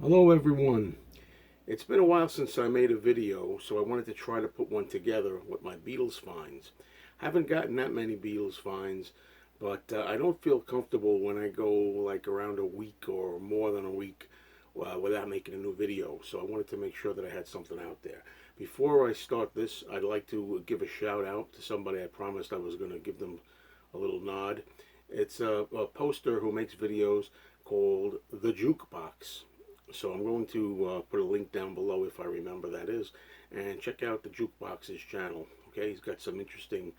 Hello everyone. It's been a while since I made a video, so I wanted to try to put one together with my Beatles finds. Haven't gotten that many Beatles finds, but I don't feel comfortable when I go like around a week or more than a week without making a new video. So I wanted to make sure that I had something out there. Before I start this, I'd like to give a shout out to somebody I promised I was going to give them a little nod. It's a poster who makes videos called The Jukebox. So I'm going to put a link down below if I remember that is, and check out the Jukebox's channel. Okay, he's got some interesting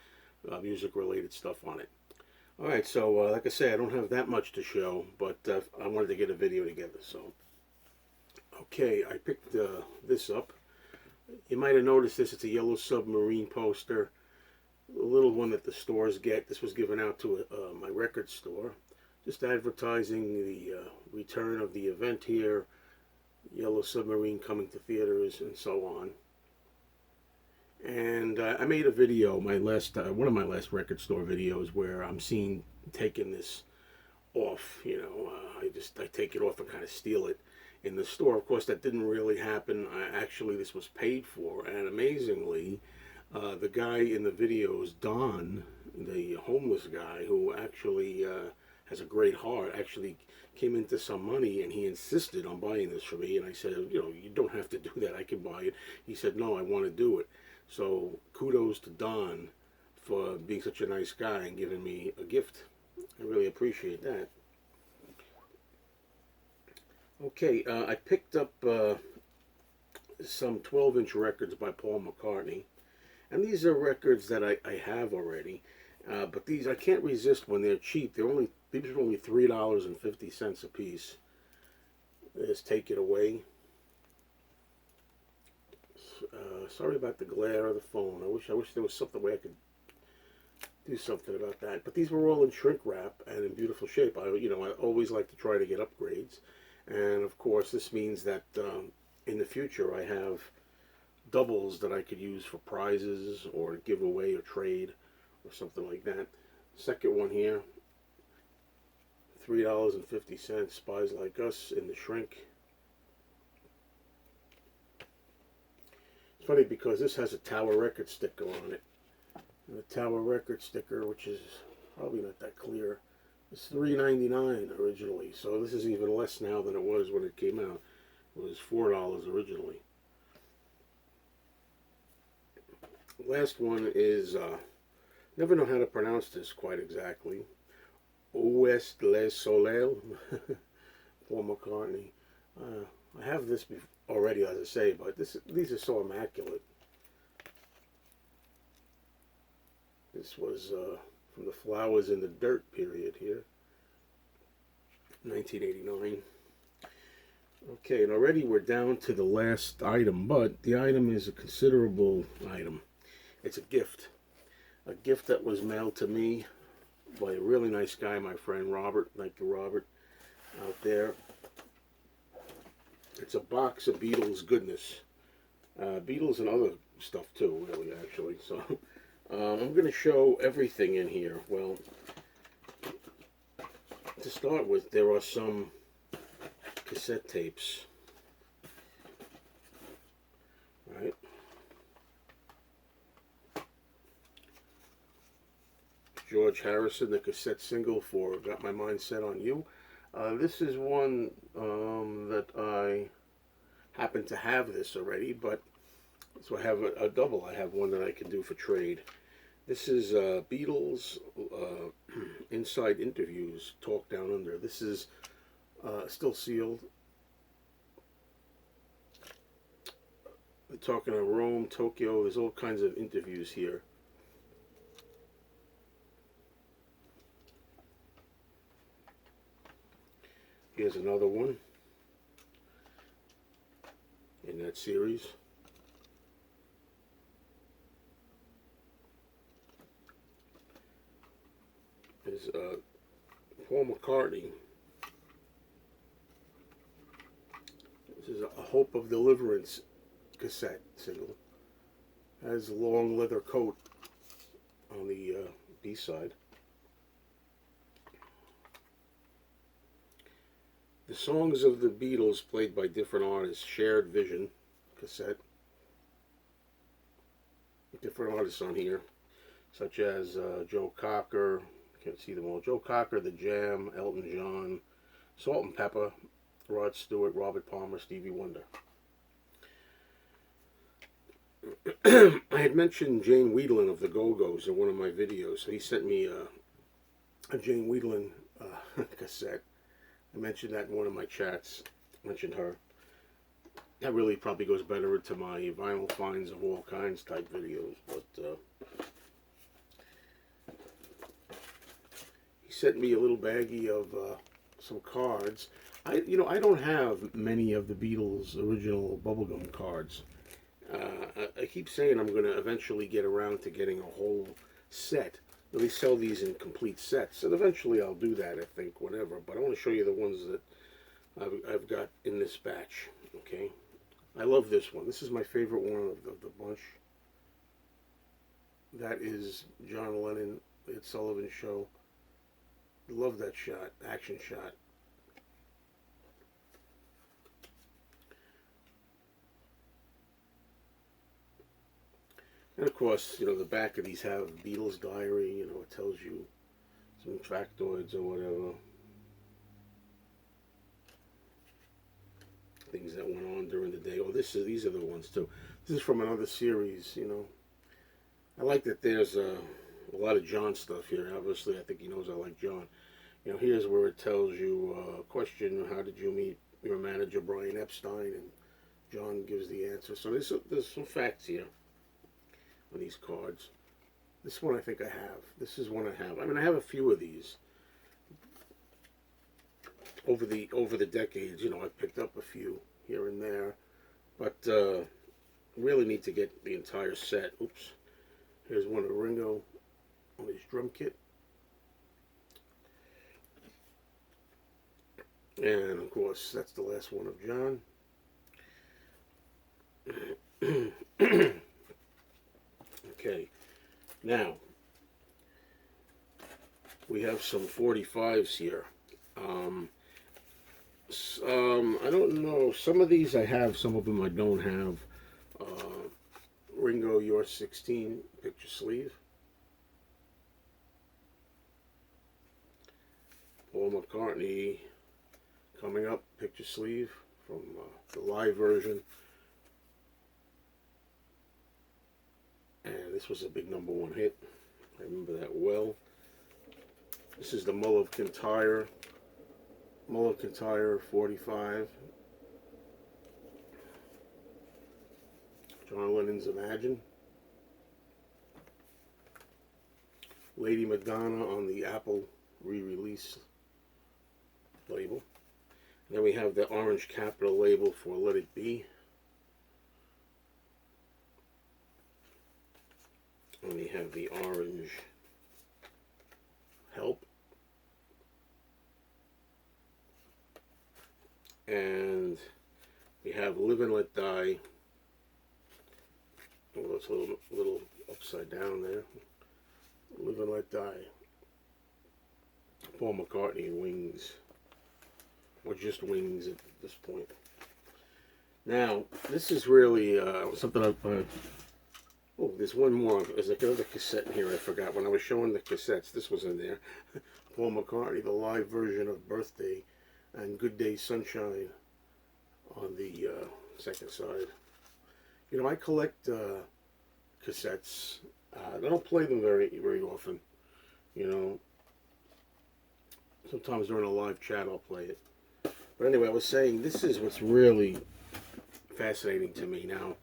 music related stuff on it. All right, so like I say, I don't have that much to show, but I wanted to get a video together. So okay, I picked this up. You might have noticed this. It's a yellow submarine poster, a little one that the stores get. This was given out to my record store, just advertising the return of the event here. Yellow Submarine coming to theaters and so on. And I made a video, my last one of my last record store videos, where I'm seen taking this off. I take it off and kind of steal it in the store. Of course, that didn't really happen. Actually, this was paid for, and amazingly, the guy in the video is Don, the homeless guy who actually has a great heart, actually came into some money, and he insisted on buying this for me. And I said, you don't have to do that. I can buy it. He said, no, I want to do it. So kudos to Don for being such a nice guy and giving me a gift. I really appreciate that. Okay, I picked up some 12-inch records by Paul McCartney. And these are records that I have already. But these, I can't resist when they're cheap. These are only $3.50 a piece. Let's take it away. Sorry about the glare of the phone. I wish there was something way I could do something about that. But these were all in shrink wrap and in beautiful shape. I always like to try to get upgrades, and of course this means that in the future I have doubles that I could use for prizes or give away or trade or something like that. Second one here, $3.50, Spies Like Us in the shrink. It's funny because this has a Tower Record sticker on it. And the Tower Record sticker, which is probably not that clear, is $3.99 originally. So this is even less now than it was when it came out. It was $4 originally. Last one is, never know how to pronounce this quite exactly. Ouest Le Soleil, Paul McCartney. I have this already, as I say, but these are so immaculate. This was from the Flowers in the Dirt period here, 1989. Okay, and already we're down to the last item, but the item is a considerable item. It's a gift that was mailed to me by a really nice guy, my friend Robert. Thank you, Robert, out there. It's a box of Beatles goodness, Beatles and other stuff too, really, actually. So I'm going to show everything in here. Well, to start with, there are some cassette tapes. Right. George Harrison, the cassette single for Got My Mind Set on You. This is one that I happen to have this already, but so I have a double. I have one that I can do for trade. This is Beatles Inside Interviews, Talk Down Under. This is still sealed. They're talking about Rome, Tokyo. There's all kinds of interviews here. Here's another one in that series. Is Paul McCartney. This is a Hope of Deliverance cassette single. Has a long leather coat on the B-side. The songs of the Beatles played by different artists, Shared Vision cassette. Different artists on here, such as Joe Cocker, can't see them all, Joe Cocker, The Jam, Elton John, Salt and Pepper, Rod Stewart, Robert Palmer, Stevie Wonder. I had mentioned Jane Wiedlin of the Go-Go's in one of my videos, so he sent me a Jane Wiedlin cassette. I mentioned that in one of my chats, I mentioned her. That really probably goes better into my vinyl finds of all kinds type videos, but he sent me a little baggie of some cards. I don't have many of the Beatles' original bubblegum cards. I keep saying I'm going to eventually get around to getting a whole set. They sell these in complete sets, and eventually I'll do that, I think, whatever. But I want to show you the ones that I've got in this batch, okay? I love this one. This is my favorite one of the bunch. That is John Lennon, Ed Sullivan Show. Love that shot, action shot. And of course, the back of these have Beatles diary, it tells you some factoids or whatever. Things that went on during the day. Oh, these are the ones too. This is from another series, I like that there's a lot of John stuff here. Obviously, I think he knows I like John. Here's where it tells you, question, how did you meet your manager, Brian Epstein? And John gives the answer. So there's some facts here on these cards. This one I think I have. This is one I have. I mean, I have a few of these. Over the decades, I picked up a few here and there, but really need to get the entire set. Oops. Here's one of Ringo on his drum kit. And of course, that's the last one of John. Okay. Now, we have some 45s here. I don't know. Some of these I have, some of them I don't have. Ringo, Your 16 picture sleeve. Paul McCartney, Coming Up picture sleeve from the live version. And this was a big #1 hit. I remember that well. This is the Mull of Kintyre 45. John Lennon's Imagine. Lady Madonna on the Apple re-release label. And then we have the orange capital label for Let It Be. And we have the orange Help. And we have Live and Let Die. Oh, it's a little upside down there. Live and Let Die. Paul McCartney, Wings. Or just Wings at this point. Now, this is really something I've... oh, there's one more. There's like another cassette in here I forgot. When I was showing the cassettes, this was in there. Paul McCartney, the live version of Birthday, and Good Day Sunshine on the second side. I collect cassettes. I don't play them very often. Sometimes during a live chat I'll play it. But anyway, I was saying this is what's really fascinating to me. Now,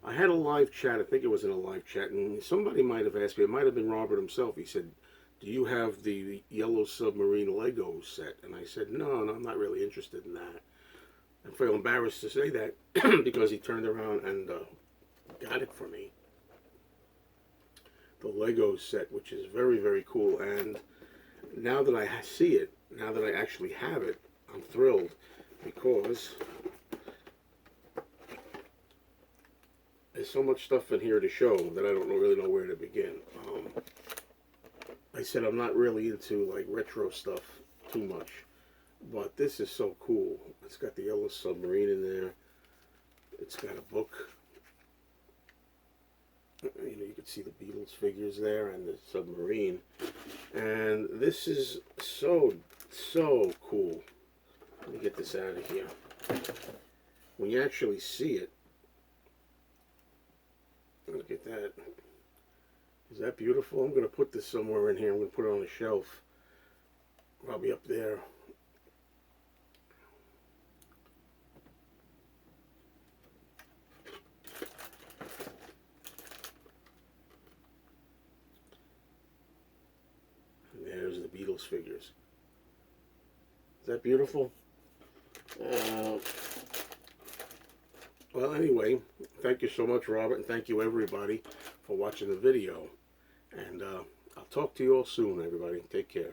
I had a live chat. I think it was in a live chat, and somebody might have asked me. It might have been Robert himself. He said, "Do you have the Yellow Submarine Lego set?" And I said, "No, I'm not really interested in that." I feel embarrassed to say that because he turned around and got it for me. The Lego set, which is very, very cool. And now that I see it, now that I actually have it, I'm thrilled because there's so much stuff in here to show that I don't really know where to begin. I said I'm not really into like retro stuff too much. But this is so cool. It's got the yellow submarine in there. It's got a book. You know, you can see the Beatles figures there and the submarine. And this is so, so cool. Let me get this out of here. When you actually see it, look at that. Is that beautiful? I'm going to put this somewhere in here. I'm going to put it on a shelf. Probably up there. And there's the Beatles figures. Is that beautiful? Well, anyway, thank you so much, Robert, and thank you, everybody, for watching the video. And I'll talk to you all soon, everybody. Take care.